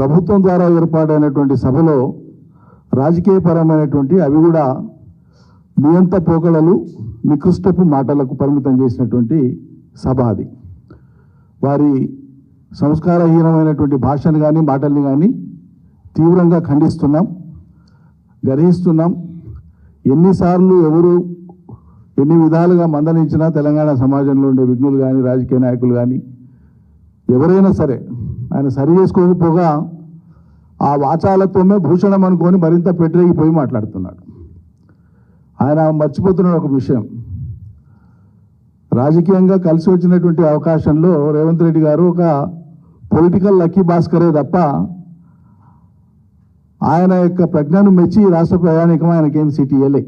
ప్రభుత్వం ద్వారా ఏర్పాటైనటువంటి సభలో రాజకీయపరమైనటువంటి అవి కూడా నియంత పోకడలు నికృష్టపు మాటలకు పరిమితం చేసినటువంటి సభ అది. వారి సంస్కారహీనమైనటువంటి భాషను కానీ మాటల్ని కానీ తీవ్రంగా ఖండిస్తున్నాం, గర్హిస్తున్నాం. ఎన్నిసార్లు ఎవరు ఎన్ని విధాలుగా మందలించినా తెలంగాణ సమాజంలో ఉండే విఘ్నులు కానీ రాజకీయ నాయకులు కానీ ఎవరైనా సరే ఆయన సరి చేసుకోకపోగా ఆ వాచాలతోనే భూషణం అనుకొని మరింత పెట్టిపోయి మాట్లాడుతున్నాడు. ఆయన మర్చిపోతున్న ఒక విషయం, రాజకీయంగా కలిసి వచ్చినటువంటి అవకాశంలో రేవంత్ రెడ్డి గారు ఒక పొలిటికల్ లక్కీ భాస్కరే తప్ప ఆయన యొక్క ప్రజ్ఞను మెచ్చి రాష్ట్ర ప్రయాణికం ఆయనకేం సీట్ ఇవ్వలే.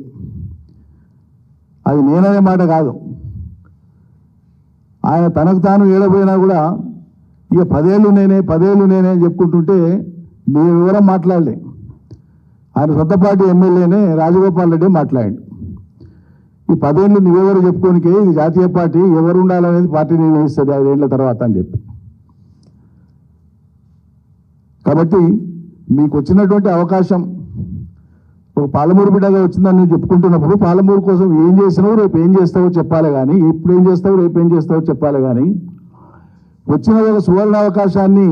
అది నేననే మాట కాదు, ఆయన తనకు తాను ఏడబోయినా కూడా ఇక 10 ఏళ్ళు నేనే అని చెప్పుకుంటుంటే మీ వివరం మాట్లాడలే. ఆయన సొంత పార్టీ ఎమ్మెల్యేనే రాజగోపాల్ రెడ్డి మాట్లాడాడు. ఈ 10 ఏళ్ళు నువ్వెవరు చెప్పుకోనికే ఇది జాతీయ పార్టీ, ఎవరు ఉండాలనేది పార్టీ నిర్ణయిస్తుంది 5 ఏళ్ల తర్వాత అని చెప్పి. కాబట్టి మీకు వచ్చినటువంటి అవకాశం ఒక పాలమూరు బిడ్డగా వచ్చిందని నువ్వు చెప్పుకుంటున్నప్పుడు పాలమూరు కోసం ఏం చేసినావు, రేపు ఏం చేస్తావో చెప్పాలి కానీ, ఇప్పుడు ఏం చేస్తావు, రేపు ఏం చేస్తావో చెప్పాలి కానీ, వచ్చిన ఒక సువర్ణ అవకాశాన్ని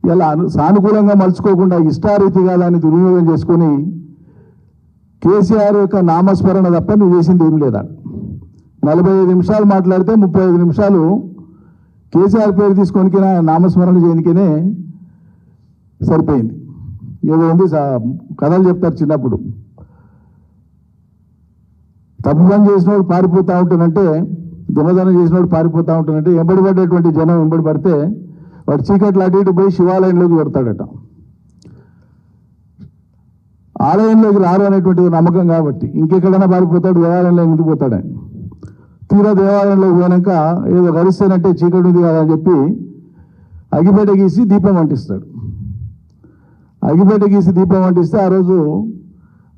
ఇలా సానుకూలంగా మలుచుకోకుండా ఇష్టారీతిగా దాన్ని దుర్వినియోగం చేసుకొని కేసీఆర్ యొక్క నామస్మరణ తప్ప నువ్వు చేసింది ఏం లేదా. 45 నిమిషాలు మాట్లాడితే 35 నిమిషాలు కేసీఆర్ పేరు తీసుకొని నామస్మరణ చేయడానికనే సరిపోయింది. ఏదో ఉంది కథలు చెప్తారు చిన్నప్పుడు, తప్పు పని చేసినోడు పారిపోతూ ఉంటానంటే, దొంగతనం చేసినోడు పారిపోతూ ఉంటానంటే ఎంబడి పడేటువంటి జనం ఎంబడి పడితే వాడు చీకట్లు అటు ఇటు పోయి శివాలయంలోకి పెడతాడట. ఆలయంలోకి రారు అనేటువంటి నమ్మకం కాబట్టి ఇంకెక్కడైనా పారిపోతాడు, దేవాలయంలో ఎందుకు పోతాడని. తీరా దేవాలయంలోకి పోయాక ఏదో గరిస్తానంటే చీకటి ఉంది కదా అని చెప్పి అగిపేట గీసి దీపం అంటిస్తాడు. అగిపేట గీసి దీపం అంటిస్తే ఆ రోజు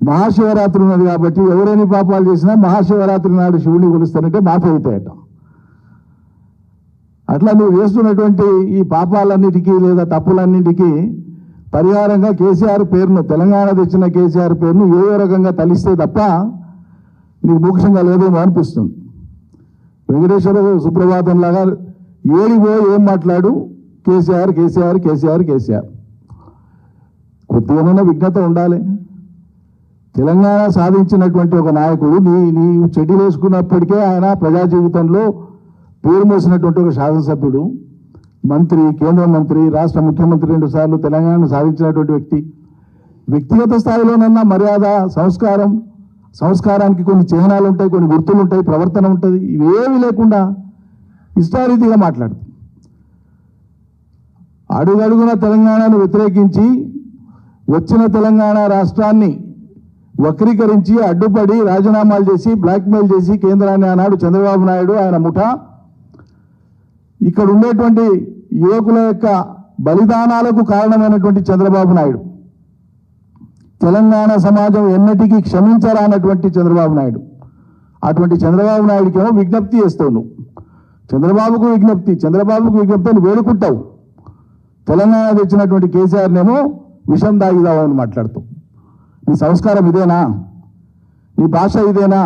మహాశివరాత్రి ఉన్నది కాబట్టి ఎవరైనా పాపాలు చేసినా మహాశివరాత్రి నాడు శివుని కొలుస్తానంటే మాఫీ అవుతాయట. అట్లా నువ్వు చేస్తున్నటువంటి ఈ పాపాలన్నిటికీ లేదా తప్పులన్నింటికీ పరిహారంగా కేసీఆర్ పేరును, తెలంగాణ తెచ్చిన కేసీఆర్ పేరును ఏదో రకంగా తలిస్తే తప్ప నీకు మోక్షంగా లేదేమో అనిపిస్తుంది. వెంకటేశ్వర సుప్రభాతం లాగా ఏడిపో ఏం మాట్లాడు, కేసీఆర్ కేసీఆర్ కేసీఆర్ కేసీఆర్. కొద్దిగానైనా విఘ్నత ఉండాలి. తెలంగాణ సాధించినటువంటి ఒక నాయకుడు నీవు చెడ్డీలు వేసుకున్నప్పటికే ఆయన ప్రజా జీవితంలో పేరు మోసినటువంటి ఒక శాసనసభ్యుడు, మంత్రి, కేంద్ర మంత్రి, రాష్ట్ర ముఖ్యమంత్రి 2 సార్లు తెలంగాణను సాధించినటువంటి వ్యక్తి. వ్యక్తిగత స్థాయిలోనన్నా మర్యాద, సంస్కారానికి కొన్ని చిహ్నాలు ఉంటాయి, కొన్ని గుర్తులు ఉంటాయి, ప్రవర్తన ఉంటుంది. ఇవేమీ లేకుండా ఇష్టారీతిగా మాట్లాడుతుంది. అడుగడుగున తెలంగాణను వ్యతిరేకించి వచ్చిన తెలంగాణ రాష్ట్రాన్ని వక్రీకరించి అడ్డుపడి రాజీనామాలు చేసి బ్లాక్మెయిల్ చేసి కేంద్రాన్ని ఆనాడు చంద్రబాబు నాయుడు ఆయన ముఠా ఇక్కడ ఉండేటువంటి యువకుల యొక్క బలిదానాలకు కారణమైనటువంటి చంద్రబాబు నాయుడు, తెలంగాణ సమాజం ఎన్నటికీ క్షమించరానటువంటి చంద్రబాబు నాయుడు, అటువంటి చంద్రబాబు నాయుడికేమో విజ్ఞప్తి చేస్తావు నువ్వు. చంద్రబాబుకు విజ్ఞప్తి అని వేడుకుంటావు. తెలంగాణ తెచ్చినటువంటి కేసీఆర్నేమో విషం దాగిదావు అని మాట్లాడుతావు. నీ సంస్కారం ఇదేనా? నీ భాష ఇదేనా?